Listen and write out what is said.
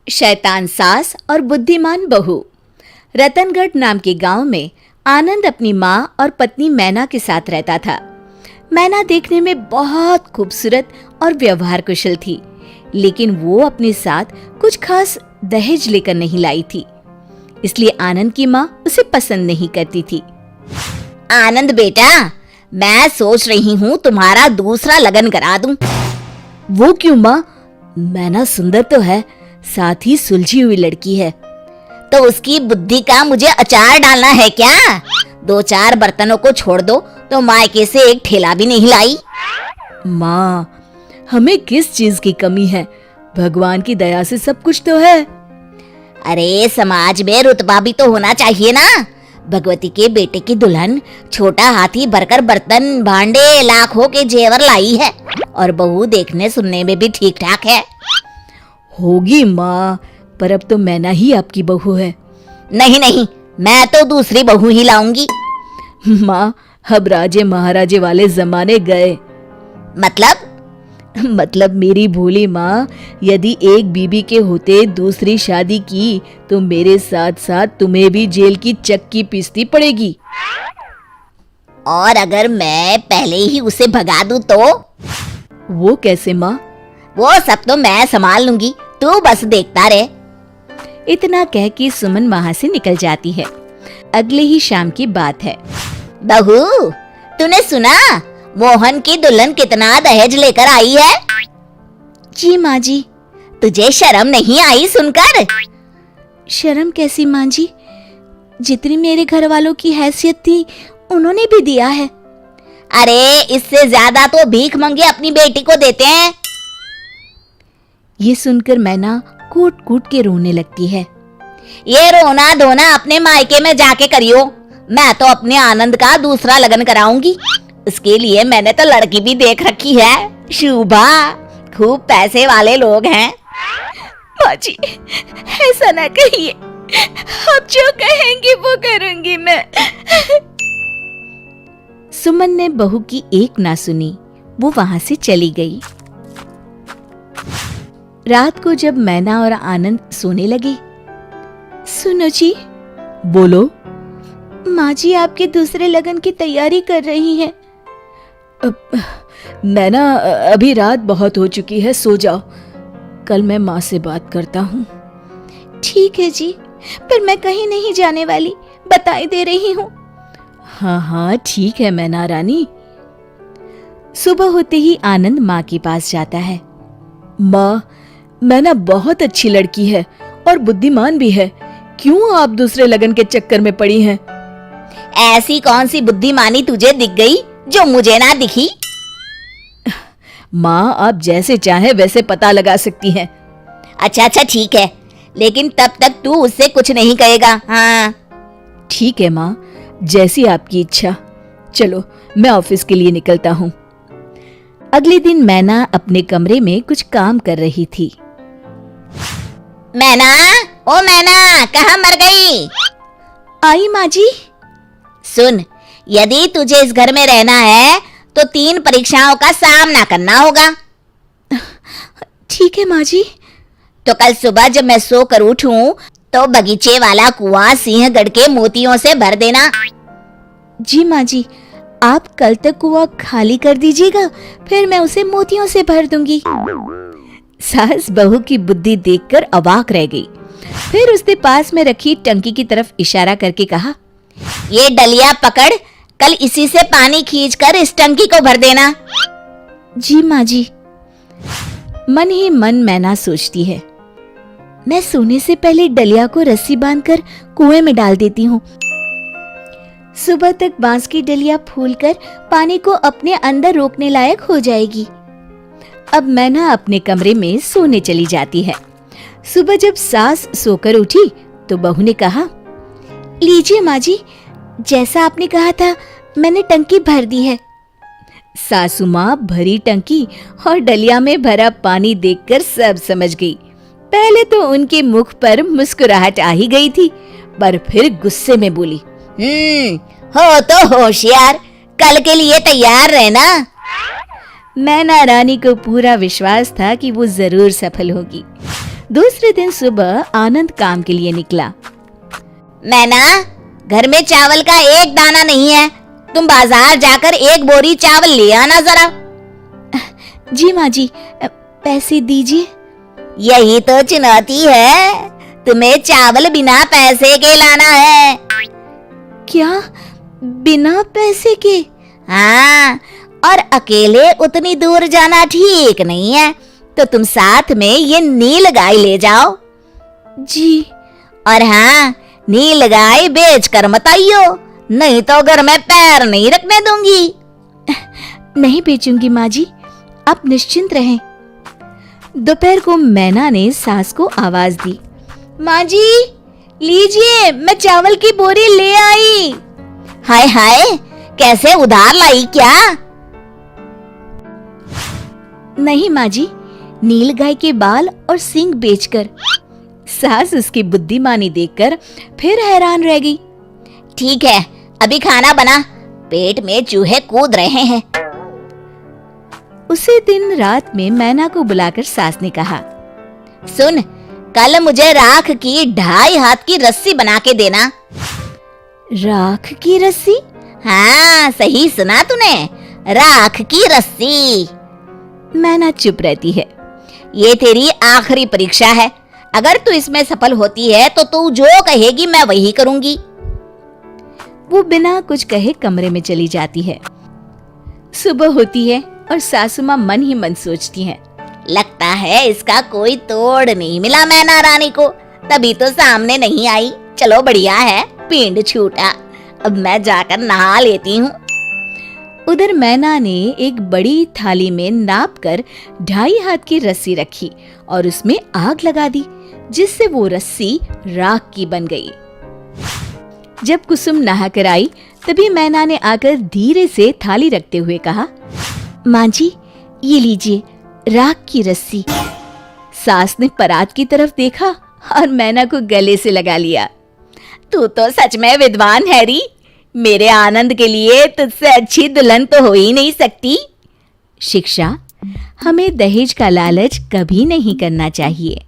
शैतान सास और बुद्धिमान बहू। रतनगढ़ नाम के गांव में आनंद अपनी माँ और पत्नी मैना के साथ रहता था। मैना देखने में बहुत खूबसूरत और व्यवहार कुशल थी, लेकिन वो अपने साथ कुछ खास दहेज लेकर नहीं लाई थी, इसलिए आनंद की माँ उसे पसंद नहीं करती थी। आनंद बेटा, मैं सोच रही हूँ तुम्हारा दूसरा लगन करा दूं। वो क्यों माँ? मैना सुंदर तो है, साथ ही सुलझी हुई लड़की है। तो उसकी बुद्धि का मुझे अचार डालना है क्या? 2-4 बर्तनों को छोड़ दो तो मायके से एक ठेला भी नहीं लाई। माँ, हमें किस चीज की कमी है? भगवान की दया से सब कुछ तो है। अरे समाज में रुतबा भी तो होना चाहिए ना। भगवती के बेटे की दुल्हन छोटा हाथी भरकर बर्तन भांडे लाखों के जेवर लाई है, और बहू देखने सुनने में भी ठीक ठाक है। होगी माँ, पर अब तो मैना ही आपकी बहू है। नहीं नहीं, मैं तो दूसरी बहू ही लाऊंगी। माँ, अब राजे महाराजे वाले जमाने गए। मतलब मेरी भोली माँ, यदि एक बीबी के होते दूसरी शादी की तो मेरे साथ साथ तुम्हें भी जेल की चक्की पीसती पड़ेगी। और अगर मैं पहले ही उसे भगा दूं तो? वो कैसे माँ? वो सब तो मैं संभाल लूंगी, तू बस देखता रहे। इतना कह के सुमन वहाँ से निकल जाती है। अगले ही शाम की बात है। बहू, तूने सुना मोहन की दुल्हन कितना दहेज लेकर आई है? जी माँ जी। तुझे शर्म नहीं आई सुनकर? शर्म कैसी माँ जी? जितनी मेरे घर वालों की हैसियत थी उन्होंने भी दिया है। अरे इससे ज्यादा तो भीख मंगे अपनी बेटी को देते हैं। ये सुनकर मैना कूट कूट के रोने लगती है। ये रोना धोना अपने मायके में जाके करियो। मैं तो अपने आनंद का दूसरा लगन कराऊंगी। उसके लिए मैंने तो लड़की भी देख रखी है, शुभा। खूब पैसे वाले लोग हैं। माँ जी, ऐसा ना कहिए, आप जो कहेंगी वो करूंगी मैं। सुमन ने बहू की एक ना सुनी, वो वहां से चली गई। रात को जब मैना और आनंद सोने लगे, सुनो जी। बोलो। माँ जी आपके दूसरे लगन की तैयारी कर रही हैं। मैना, अभी रात बहुत हो चुकी है, सो जाओ। कल मैं माँ से बात करता हूँ। ठीक है जी, पर मैं कहीं नहीं जाने वाली, बताई दे रही हूँ। हाँ हाँ ठीक है मैना रानी। सुबह होते ही आनंद माँ के पास जाता है। माँ, मैना बहुत अच्छी लड़की है और बुद्धिमान भी है, क्यों आप दूसरे लगन के चक्कर में पड़ी हैं? ऐसी कौन सी बुद्धिमानी तुझे दिख गई जो मुझे ना दिखी? माँ, आप जैसे चाहे वैसे पता लगा सकती हैं। अच्छा ठीक है, लेकिन तब तक तू उससे कुछ नहीं कहेगा। हाँ ठीक है माँ, जैसी आपकी इच्छा। चलो मैं ऑफिस के लिए निकलता हूँ। अगले दिन मैना अपने कमरे में कुछ काम कर रही थी। मैना, ओ मैना, कहाँ मर गई? आई माँ जी। सुन, यदि तुझे इस घर में रहना है तो 3 परीक्षाओं का सामना करना होगा। ठीक है माँ जी। तो कल सुबह जब मैं सोकर उठूं तो बगीचे वाला कुआं सिंहगढ़ के मोतियों से भर देना। जी माँ जी, आप कल तक कुआं खाली कर दीजिएगा, फिर मैं उसे मोतियों से भर दूंगी। सास बहू की बुद्धि देखकर अवाक रह गई। फिर उसने पास में रखी टंकी की तरफ इशारा करके कहा, ये डलिया पकड़, कल इसी से पानी खींचकर इस टंकी को भर देना। जी माँ जी। मन ही मन मैना सोचती है, मैं सोने से पहले डलिया को रस्सी बांधकर कुएं में डाल देती हूँ। सुबह तक बांस की डलिया फूलकर पानी को अपने अंदर रोकने लायक हो जाएगी। अब मैना अपने कमरे में सोने चली जाती है। सुबह जब सास सोकर उठी तो बहू ने कहा, लीजिए माँ जी, जैसा आपने कहा था मैंने टंकी भर दी है। सासू माँ भरी टंकी और डलिया में भरा पानी देखकर सब समझ गई। पहले तो उनके मुख पर मुस्कुराहट आ ही गई थी, पर फिर गुस्से में बोली, हो तो होशियार, कल के लिए तैयार रहना। मैना रानी को पूरा विश्वास था कि वो जरूर सफल होगी। दूसरे दिन सुबह आनंद काम के लिए निकला। मैना, घर में चावल का एक दाना नहीं है, तुम बाजार जाकर एक बोरी चावल ले आना जरा। जी माँ जी, पैसे दीजिए। यही तो चुनौती है, तुम्हें चावल बिना पैसे के लाना है। क्या, बिना पैसे के? हाँ, और अकेले उतनी दूर जाना ठीक नहीं है, तो तुम साथ में ये नील गाय ले जाओ। जी। और हाँ, नील गाय बेच कर मत आइयो, नहीं तो घर में पैर नहीं रखने दूंगी। नहीं बेचूंगी माँ जी, आप निश्चिंत रहें। दोपहर को मैना ने सास को आवाज दी। माँ जी, लीजिए, मैं चावल की बोरी ले आई। हाय हाय, कैसे उधार लाई क्या? नहीं माँ जी, नील गाय के बाल और सींग बेचकर। सास उसकी बुद्धिमानी देखकर फिर हैरान रह गई। ठीक है, अभी खाना बना, पेट में चूहे कूद रहे हैं। उसी दिन रात में मैना को बुलाकर सास ने कहा, सुन, कल मुझे राख की 2.5 हाथ की रस्सी बना के देना। राख की रस्सी? हाँ, सही सुना तूने, राख की रस्सी। मैना चुप रहती है। ये तेरी आखिरी परीक्षा है, अगर तू इसमें सफल होती है तो तू जो कहेगी मैं वही करूंगी। वो बिना कुछ कहे कमरे में चली जाती है। सुबह होती है और सासू माँ मन ही मन सोचती हैं, लगता है इसका कोई तोड़ नहीं मिला मैना रानी को, तभी तो सामने नहीं आई। चलो बढ़िया है, पिंड छूटा, अब मैं जाकर नहा लेती हूँ। उधर मैना ने एक बड़ी थाली में नाप कर 2.5 हाथ की रस्सी रखी और उसमें आग लगा दी, जिससे वो रस्सी राख की बन गई। जब कुसुम नहाकर आई तभी मैना ने आकर धीरे से थाली रखते हुए कहा, माँ जी, ये लीजिए राख की रस्सी। सास ने परात की तरफ देखा और मैना को गले से लगा लिया। तू तो सच में विद्वान है री, मेरे आनंद के लिए तुझसे अच्छी दुल्हन तो हो ही नहीं सकती। शिक्षा, हमें दहेज का लालच कभी नहीं करना चाहिए।